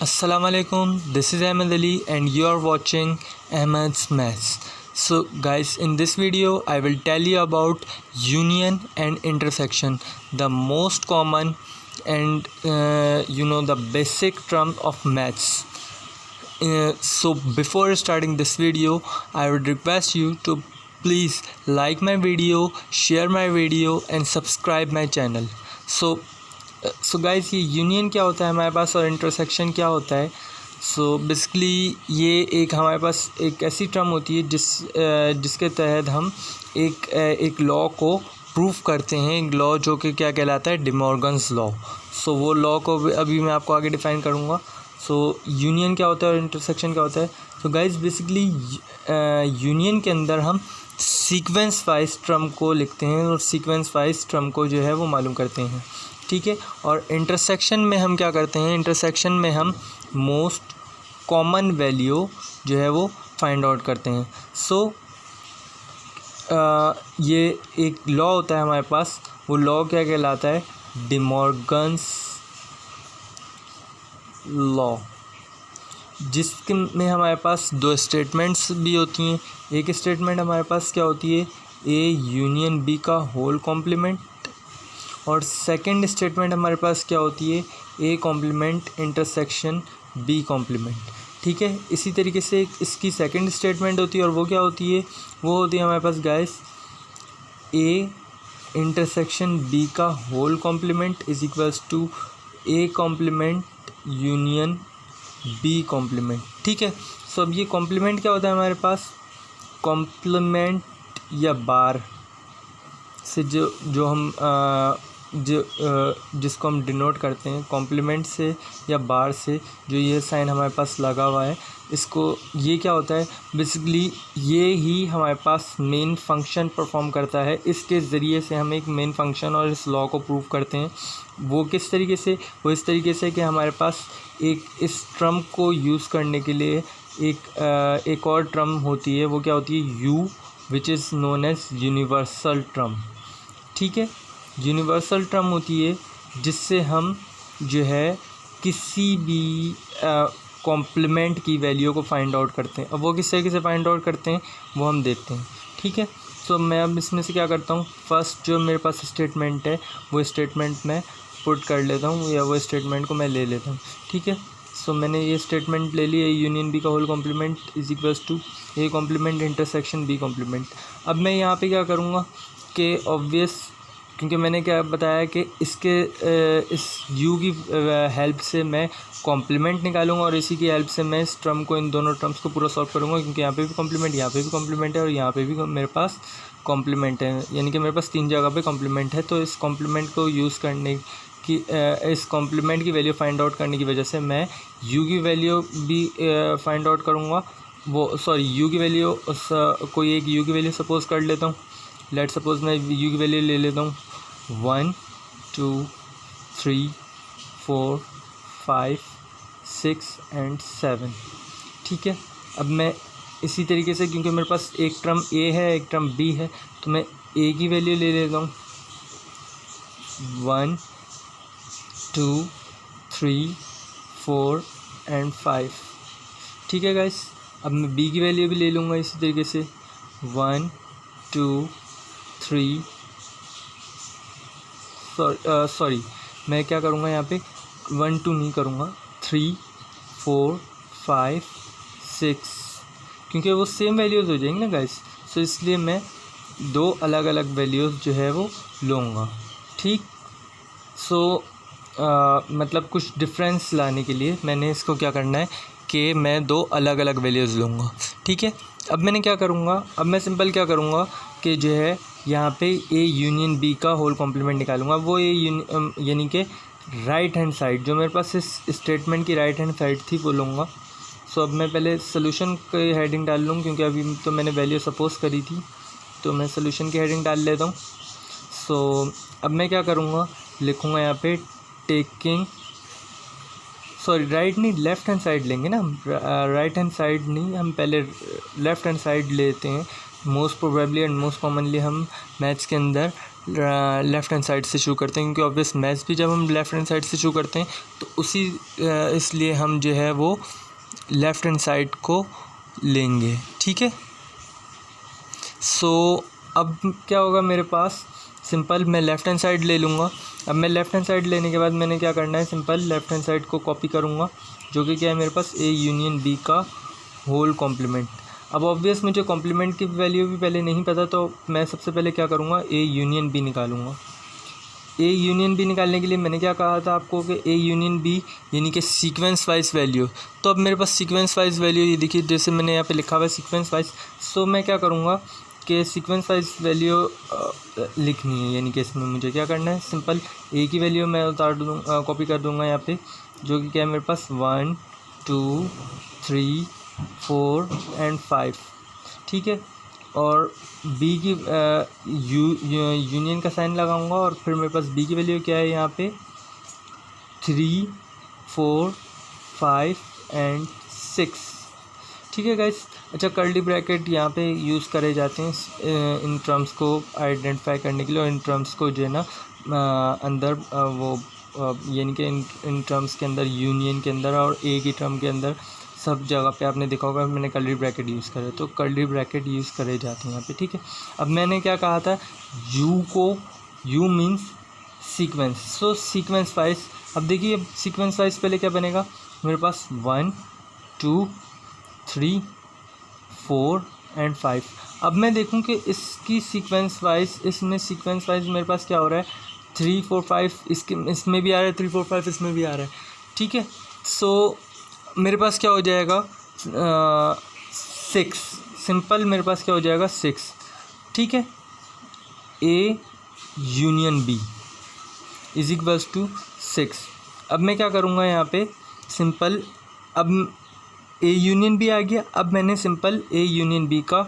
Assalamu alaikum, this is Ahmed Ali and you are watching Ahmed's Maths. So guys, in this video I will tell you about union and intersection, the most common and the basic term of maths. So before starting this video, I would request you to please like my video, share my video and subscribe my channel. So guys, ये union क्या होता है हमारे पास और intersection क्या होता है। So basically ये एक हमारे पास एक ऐसी टर्म होती है जिसके तहत हम एक लॉ को प्रूव करते हैं, एक लॉ जो कि क्या कहलाता है, डे मॉर्गन्स लॉ। सो वो लॉ को अभी मैं आपको आगे डिफ़ाइन करूँगा। सो यूनियन क्या होता है और इंटरसेक्शन क्या होता है। सो गाइस, बेसिकली यूनियन के अंदर हम सीक्वेंस वाइज टर्म को लिखते हैं और सीक्वेंस वाइज टर्म को जो है वो मालूम करते हैं, ठीक है। और इंटरसेक्शन में हम क्या करते हैं, इंटरसेक्शन में हम मोस्ट कॉमन वैल्यू जो है वो फाइंड आउट करते हैं। सो ये एक लॉ होता है हमारे पास, वो लॉ क्या कहलाता है, डे मॉर्गन्स लॉ, जिसके में हमारे पास दो स्टेटमेंट्स भी होती हैं। एक स्टेटमेंट हमारे पास क्या होती है, ए यूनियन बी का होल कॉम्प्लीमेंट, और सेकंड स्टेटमेंट हमारे पास क्या होती है, A complement intersection B complement, ठीक है। इसी तरीके से इसकी सेकंड स्टेटमेंट होती है और वो क्या होती है, वो होती है हमारे पास गाइस, ए इंटरसेक्शन बी का whole complement is equals to A complement union B complement, ठीक है। सो अब ये कॉम्प्लीमेंट क्या होता है हमारे पास, कॉम्प्लीमेंट या बार से जो हम जिसको हम डिनोट करते हैं कॉम्प्लीमेंट से या बार से, जो ये साइन हमारे पास लगा हुआ है, इसको ये क्या होता है, बेसिकली ये ही हमारे पास मेन फंक्शन परफॉर्म करता है। इसके ज़रिए से हम एक मेन फंक्शन और इस लॉ को प्रूव करते हैं। वो किस तरीके से, वो इस तरीके से कि हमारे पास इस टर्म को यूज़ करने के लिए एक और टर्म होती है, वो क्या होती है, U, which is known as universal term, ठीक है। यूनिवर्सल टर्म होती है जिससे हम जो है किसी भी कॉम्प्लीमेंट की वैल्यू को फाइंड आउट करते हैं। अब वो किस तरीके से फाइंड आउट करते हैं वो हम देखते हैं, ठीक है। सो मैं अब इसमें से क्या करता हूँ, फर्स्ट जो मेरे पास स्टेटमेंट है वो स्टेटमेंट मैं पुट कर लेता हूँ, या वो स्टेटमेंट को मैं ले लेता हूँ, ठीक है। सो मैंने ये स्टेटमेंट ले ली, यूनियन बी का whole complement is equals to A complement intersection B complement. अब मैं यहाँ पे क्या करूँगा कि ऑब्वियस, क्योंकि मैंने क्या बताया कि इस u की हेल्प से मैं कॉम्प्लीमेंट निकालूंगा और इसी की हेल्प से मैं इस टर्म को, इन दोनों टर्म्स को पूरा सॉल्व करूंगा, क्योंकि यहाँ पे भी कॉम्प्लीमेंट, यहाँ पे भी कॉम्प्लीमेंट है और यहाँ पे भी मेरे पास कॉम्प्लीमेंट है, यानी कि मेरे पास तीन जगह पे कॉम्प्लीमेंट है। तो इस कॉम्प्लीमेंट को यूज़ करने की, इस कॉम्प्लीमेंट की वैल्यू फाइंड आउट करने की वजह से मैं u की वैल्यू भी फाइंड आउट करूँगा। u की वैल्यू, कोई एक u की वैल्यू सपोज़ कर लेता हूँ। लेट सपोज़ मैं u की वैल्यू ले लेता हूँ 1 2 3 4 5 6 एंड 7, ठीक है। अब मैं इसी तरीके से, क्योंकि मेरे पास एक टर्म ए है एक टर्म बी है, तो मैं ए की वैल्यू ले लेता हूँ 1 2 3 4 एंड 5, ठीक है गाइस। अब मैं बी की वैल्यू भी ले लूँगा इसी तरीके से 1 2 3, सॉरी मैं क्या करूँगा यहाँ पे 1 2 नहीं करूँगा, 3 4 5 6, क्योंकि वो सेम वैल्यूज़ हो जाएंगी ना गाइस। सो इसलिए मैं दो अलग अलग वैल्यूज़ जो है वो लूँगा, ठीक। सो मतलब कुछ डिफरेंस लाने के लिए मैंने इसको क्या करना है कि मैं दो अलग अलग वैल्यूज़ लूँगा, ठीक है। अब मैंने क्या करूँगा, अब मैं सिंपल क्या करूँगा कि जो है यहाँ पे ए यूनियन बी का होल कॉम्प्लीमेंट निकालूंगा। वो यानी कि राइट हैंड साइड, जो मेरे पास इस स्टेटमेंट की राइट हैंड साइड थी, वो लूँगा। सो अब मैं पहले सोल्यूशन की हेडिंग डाल लूँ, क्योंकि अभी तो मैंने वैल्यू सपोज करी थी, तो मैं सोल्यूशन की हेडिंग डाल लेता हूँ। सो अब मैं क्या करूँगा, लिखूँगा यहाँ पे टेकिंग, सॉरी राइट नहीं, लेफ़्ट हैंड साइड लेंगे ना हम, राइट हैंड साइड नहीं, हम पहले लेफ़्ट हैंड साइड लेते हैं। Most probably and most commonly हम मैथ्स के अंदर लेफ़्ट हैंड साइड से शुरू करते हैं, क्योंकि ऑब्वियस मैथ्स भी जब हम लेफ़्ट हैंड साइड से शुरू करते हैं तो उसी इसलिए हम जो है वो लेफ़्ट हैंड साइड को लेंगे। ठीक है, सो अब क्या होगा मेरे पास, सिंपल मैं लेफ़्ट हैंड साइड ले लूँगा। अब मैं लेफ़्ट हैंड साइड लेने के बाद मैंने क्या करना है, सिंपल लेफ़्ट हैंड साइड को कॉपी करूँगा, जो कि क्या है मेरे पास ए यूनियन बी का होल कॉम्प्लीमेंट। अब ऑब्वियस मुझे कॉम्प्लीमेंट की वैल्यू भी पहले नहीं पता, तो मैं सबसे पहले क्या करूँगा, ए यूनियन बी निकालूंगा। ए यूनियन बी निकालने के लिए मैंने क्या कहा था आपको कि ए यूनियन बी यानी कि सीक्वेंस वाइज वैल्यू। तो अब मेरे पास सीक्वेंस वाइज वैल्यू ये देखिए, जैसे मैंने यहाँ पे लिखा हुआ है सीक्वेंस वाइज। सो मैं क्या करूँगा कि सीक्वेंस वाइज वैल्यू लिखनी है, यानी कि इसमें मुझे क्या करना है, सिंपल ए की वैल्यू मैं उतार दूँगा, कॉपी कर दूँगा यहाँ पे, जो कि क्या है मेरे पास 1 2 3 4 एंड 5। ठीक है, और बी की यूनियन का साइन लगाऊंगा, और फिर मेरे पास बी की वैल्यू क्या है यहाँ पे 3 4 5 एंड 6। ठीक है गाइस, अच्छा कर्ली ब्रैकेट यहाँ पे यूज़ करे जाते हैं इन टर्म्स को आइडेंटिफाई करने के लिए, और इन टर्म्स को जो है ना अंदर वो यानी कि इन टर्म्स के अंदर, यूनियन के अंदर और ए की टर्म के अंदर सब जगह पे आपने देखा होगा मैंने कर्ली ब्रैकेट यूज़ करे, तो कर्ली ब्रैकेट यूज़ करे जाते हैं यहाँ पे। ठीक है, अब मैंने क्या कहा था, you means sequence, so sequence wise. अब देखिए सीक्वेंस वाइज पहले क्या बनेगा मेरे पास 1 2 3 4 एंड 5। अब मैं देखूं कि इसकी सीक्वेंस वाइज, इसमें सीक्वेंस वाइज मेरे पास क्या हो रहा है, 3 4 5 इसमें भी आ रहा है, 3 4 5 इसमें भी आ रहा है। ठीक है, सो मेरे पास क्या हो जाएगा 6, सिंपल मेरे पास क्या हो जाएगा 6। ठीक है, A union B is equals to 6। अब मैं क्या करूँगा यहाँ पे, सिंपल अब ए यूनियन बी आ गया। अब मैंने सिंपल ए यूनियन बी का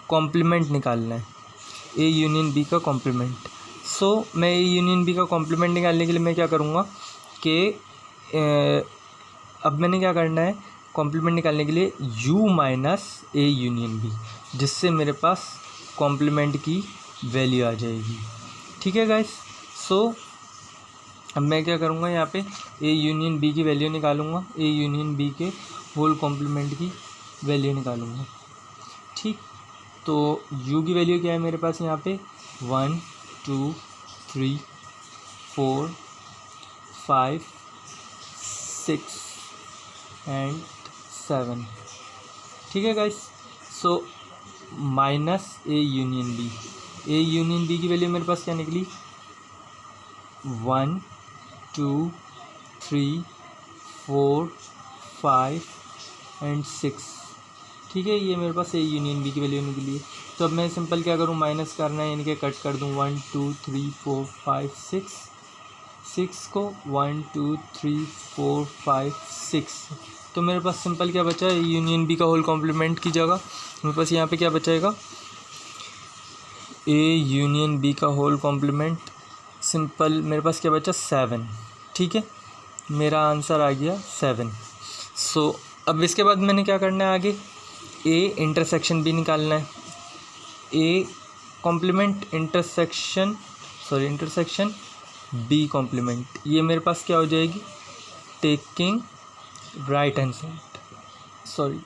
कॉम्प्लीमेंट निकालना है, ए यूनियन बी का कॉम्प्लीमेंट। सो मैं ए यूनियन बी का कॉम्प्लीमेंट निकालने के लिए मैं क्या करूँगा कि अब मैंने क्या करना है, कॉम्प्लीमेंट निकालने के लिए u minus A union B, जिससे मेरे पास कॉम्प्लीमेंट की वैल्यू आ जाएगी। ठीक है गाइस, सो अब मैं क्या करूँगा यहाँ पे ए यूनियन बी की वैल्यू निकालूंगा, ए यूनियन बी के होल कॉम्प्लीमेंट की वैल्यू निकालूंगा। ठीक, तो u की वैल्यू क्या है मेरे पास यहाँ पे 1 2 3 4 5 6 एंड 7। ठीक है guys, so minus A union B, A union B की वैल्यू मेरे पास क्या निकली 1 2 3 4 5 एंड 6। ठीक है, ये मेरे पास ए यूनियन बी की वैल्यू निकली है। तो अब मैं सिंपल क्या करूँ, माइनस करना है, यानी कि कट कर दूँ 1 2 3 4 5 6 को 1 2 3 4 5 6। तो मेरे पास सिंपल क्या बचा है, यूनियन बी का होल कॉम्प्लीमेंट की जगह मेरे पास यहाँ पे क्या बचेगा, ए यूनियन बी का होल कॉम्प्लीमेंट। सिंपल मेरे पास क्या बचा 7। ठीक है, मेरा आंसर आ गया 7। सो अब इसके बाद मैंने क्या करना है आगे, ए इंटरसेक्शन बी निकालना है, A complement intersection B complement. ये मेरे पास क्या हो जाएगी, taking right hand side,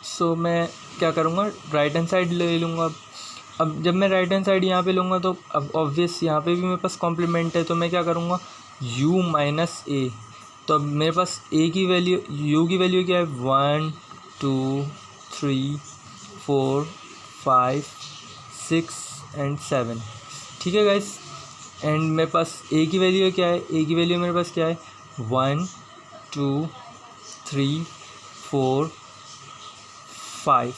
so मैं क्या करूँगा, राइट हैंड साइड ले लूँगा। अब जब मैं राइट हैंड साइड यहाँ पे लूँगा तो अब ऑब्वियस यहाँ पे भी मेरे पास कॉम्प्लीमेंट है, तो मैं क्या करूँगा u माइनस ए। तो अब मेरे पास ए की वैल्यू, u की वैल्यू क्या है 1 2 3 4 5 6 एंड 7। ठीक है गाइस, एंड मेरे पास ए की वैल्यू क्या है, ए की वैल्यू मेरे पास क्या है 1 2 3 4 5,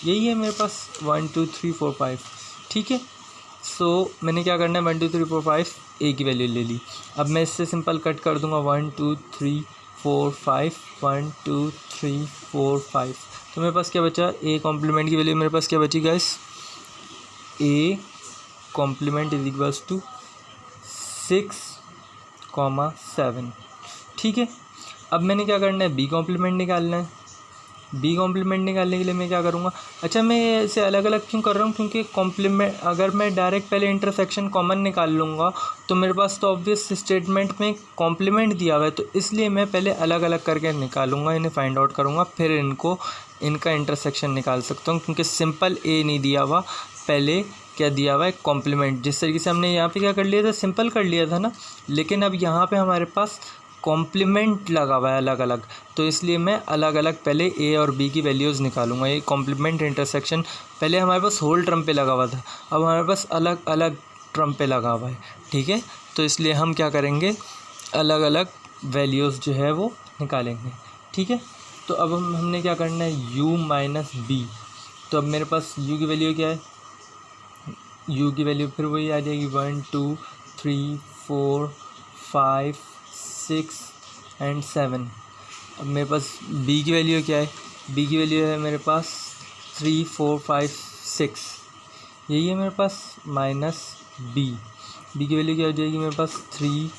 यही है मेरे पास 1 2 3 4 5। ठीक है, सो मैंने क्या करना है 1 2 3 4 5 ए की वैल्यू ले ली। अब मैं इससे सिंपल कट कर दूंगा 1 2 3 4 5 1 2 3 4 5। तो मेरे पास क्या बचा, ए कॉम्प्लीमेंट की वैल्यू मेरे पास क्या बची guys, A complement is equals to 6, 7। ठीक है, अब मैंने क्या करना है, बी कॉम्प्लीमेंट निकालना है। बी कॉम्प्लीमेंट निकालने के लिए मैं क्या करूँगा, अच्छा मैं इसे अलग अलग क्यों कर रहा हूँ, क्योंकि कॉम्प्लीमेंट अगर मैं डायरेक्ट पहले इंटरसेक्शन कॉमन निकाल लूँगा तो मेरे पास तो ऑब्वियस स्टेटमेंट में कॉम्प्लीमेंट दिया हुआ है, तो इसलिए मैं पहले अलग अलग करके निकालूंगा, इन्हें फाइंड आउट करूँगा, फिर इनका इंटरसेक्शन निकाल सकता हूँ, क्योंकि सिंपल ए नहीं दिया हुआ, पहले क्या दिया हुआ है, कॉम्प्लीमेंट। जिस तरीके से हमने यहाँ पे क्या कर लिया था, सिंपल कर लिया था ना, लेकिन अब यहाँ पे हमारे पास कॉम्प्लीमेंट लगा हुआ है अलग अलग, तो इसलिए मैं अलग अलग पहले ए और बी की वैल्यूज़ निकालूंगा। ये कॉम्प्लीमेंट इंटरसेक्शन पहले हमारे पास होल टर्म पे लगा हुआ था, अब हमारे पास अलग अलग टर्म पे लगा हुआ है, ठीक है। तो इसलिए हम क्या करेंगे, अलग अलग वैल्यूज़ जो है वो निकालेंगे, ठीक है। तो अब हमने क्या करना है, u माइनस बी, तो अब मेरे पास u की वैल्यू क्या है, u की वैल्यू फिर वही आ जाएगी 1 2 3 4 5 6 एंड 7। अब मेरे पास b की वैल्यू क्या है, b की वैल्यू है मेरे पास 3 4 5 6, यही है मेरे पास, माइनस b की वैल्यू क्या हो जाएगी मेरे पास 3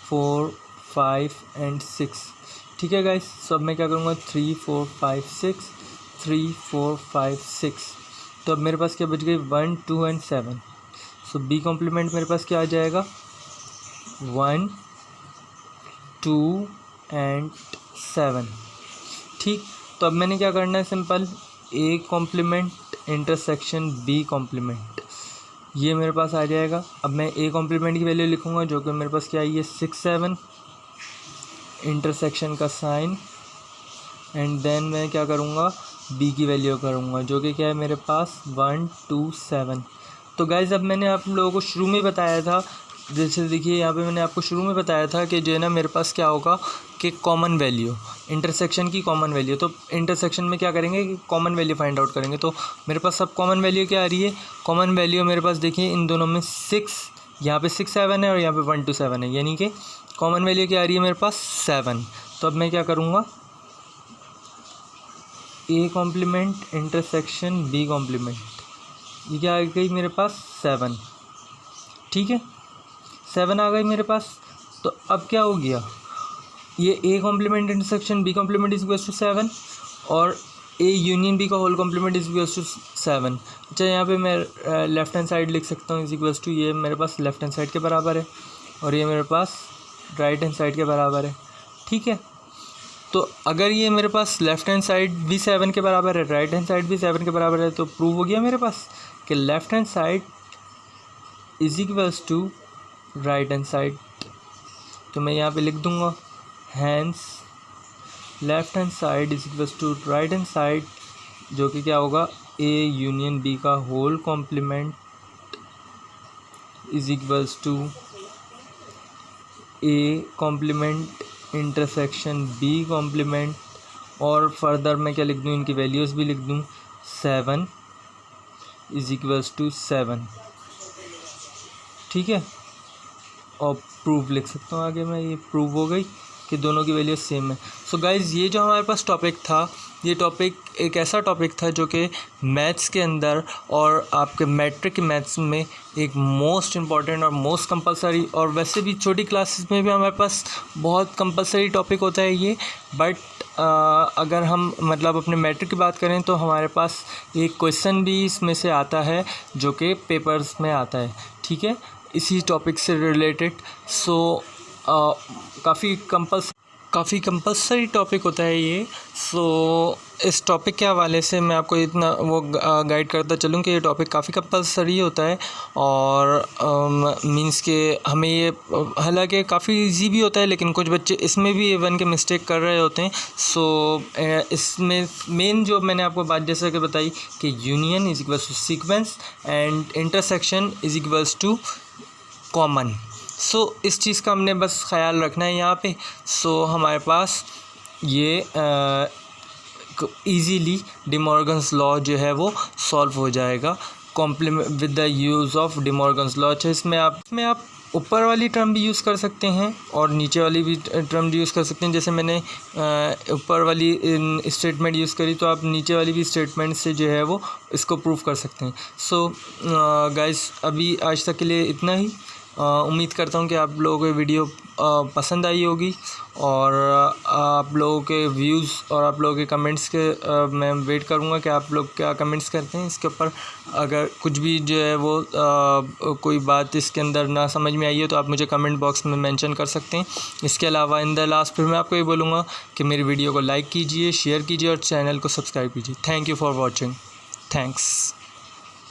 4 5 एंड 6, ठीक है गाइस। सो अब मैं क्या करूँगा, 3 4 5 6 3 4 5 6, तो अब मेरे पास क्या बच गई 1 2 एंड 7। सो बी कॉम्प्लीमेंट मेरे पास क्या आ जाएगा, 1 2 एंड 7, ठीक। तो अब मैंने क्या करना है, simple A complement intersection B complement, ये मेरे पास आ जाएगा। अब मैं ए कॉम्प्लीमेंट की वैल्यू लिखूँगा, जो कि मेरे पास क्या है, ये 6 7, इंटरसेक्शन का साइन, एंड देन मैं क्या करूँगा, बी की वैल्यू करूँगा, जो कि क्या है मेरे पास 1 2 7। तो गाइज़ अब मैंने आप लोगों को शुरू में बताया था, जैसे देखिए यहाँ पे मैंने आपको शुरू में बताया था कि जो है ना मेरे पास क्या होगा कि कॉमन वैल्यू, इंटरसेक्शन की कॉमन वैल्यू, तो इंटरसेक्शन में क्या करेंगे कि कॉमन वैल्यू फाइंड आउट करेंगे। तो मेरे पास सब कॉमन वैल्यू क्या आ रही है, कॉमन वैल्यू मेरे पास देखिए इन दोनों में 6, यहाँ पे 6 7 है और यहाँ पे 1 2 7 है, यानी कि कॉमन वैल्यू क्या आ रही है मेरे पास 7। तो अब मैं क्या करूँगा, A complement intersection B complement, ये क्या आ गई मेरे पास 7, ठीक है, 7 आ गई मेरे पास। तो अब क्या हो गया, ये A complement intersection B complement is equals to 7 और ए यूनियन बी का whole complement is equals to 7। अच्छा यहाँ पे मैं लेफ्ट हैंड साइड लिख सकता हूँ इज इक्वल्स टू, ये मेरे पास लेफ्ट हैंड साइड के बराबर है और ये मेरे पास राइट हैंड साइड के बराबर है, ठीक है। तो अगर ये मेरे पास लेफ़्ट हैंड साइड भी 7 के बराबर है, राइट हैंड साइड भी 7 के बराबर है, तो प्रूव हो गया मेरे पास कि left hand side is equals to right hand side. तो मैं यहाँ पे लिख दूँगा hence left hand side is equals to right hand side, जो कि क्या होगा, ए यूनियन बी का whole complement is equals to A complement intersection B complement, और फर्दर मैं क्या लिख दूँ, इनकी वैल्यूज़ भी लिख दूँ, 7 इज इक्वल्स टू 7, ठीक है। और प्रूफ लिख सकता हूँ आगे मैं, ये प्रूव हो गई कि दोनों की वैल्यू सेम है। सो गाइज़ ये जो हमारे पास टॉपिक था, ये टॉपिक एक ऐसा टॉपिक था जो कि मैथ्स के अंदर और आपके मैट्रिक मैथ्स में एक मोस्ट इम्पॉर्टेंट और मोस्ट कंपलसरी, और वैसे भी छोटी क्लासेस में भी हमारे पास बहुत कंपलसरी टॉपिक होता है ये, बट अगर हम मतलब अपने मैट्रिक की बात करें तो हमारे पास एक क्वेश्चन भी इसमें से आता है जो कि पेपर्स में आता है, ठीक है, इसी टॉपिक से रिलेटेड। सो काफ़ी कंपलसरी टॉपिक होता है ये। सो इस टॉपिक के हवाले से मैं आपको इतना वो गाइड करता चलूँ कि ये टॉपिक काफ़ी कंपलसरी होता है, और मींस के हमें ये, हालांकि काफ़ी इजी भी होता है, लेकिन कुछ बच्चे इसमें भी A1 के मिस्टेक कर रहे होते हैं। सो इसमें मेन जो मैंने आपको बात जैसे कि बताई कि union is equals to sequence and intersection is equals to common. So इस चीज़ का हमने बस ख्याल रखना है यहाँ पे। सो हमारे पास ये इजीली डी मॉर्गन्स लॉ जो है वो सॉल्व हो जाएगा complement with the use of De Morgan's law. अच्छा इसमें आप ऊपर वाली टर्म भी यूज़ कर सकते हैं और नीचे वाली भी टर्म भी यूज़ कर सकते हैं। जैसे मैंने ऊपर वाली स्टेटमेंट यूज़ करी, तो आप नीचे वाली भी स्टेटमेंट से जो है वो इसको प्रूव कर सकते हैं। सो गाइस अभी आज तक के लिए इतना ही। उम्मीद करता हूँ कि आप लोगों को वीडियो पसंद आई होगी और आप लोगों के व्यूज़ और आप लोगों के कमेंट्स के मैं वेट करूँगा कि आप लोग क्या कमेंट्स करते हैं इसके ऊपर। अगर कुछ भी जो है वो कोई बात इसके अंदर ना समझ में आई है तो आप मुझे कमेंट बॉक्स में मेंशन कर सकते हैं। इसके अलावा इन द लास्ट फिर मैं आपको ये बोलूँगा कि मेरी वीडियो को लाइक कीजिए, शेयर कीजिए और चैनल को सब्सक्राइब कीजिए। Thank you for watching. Thanks.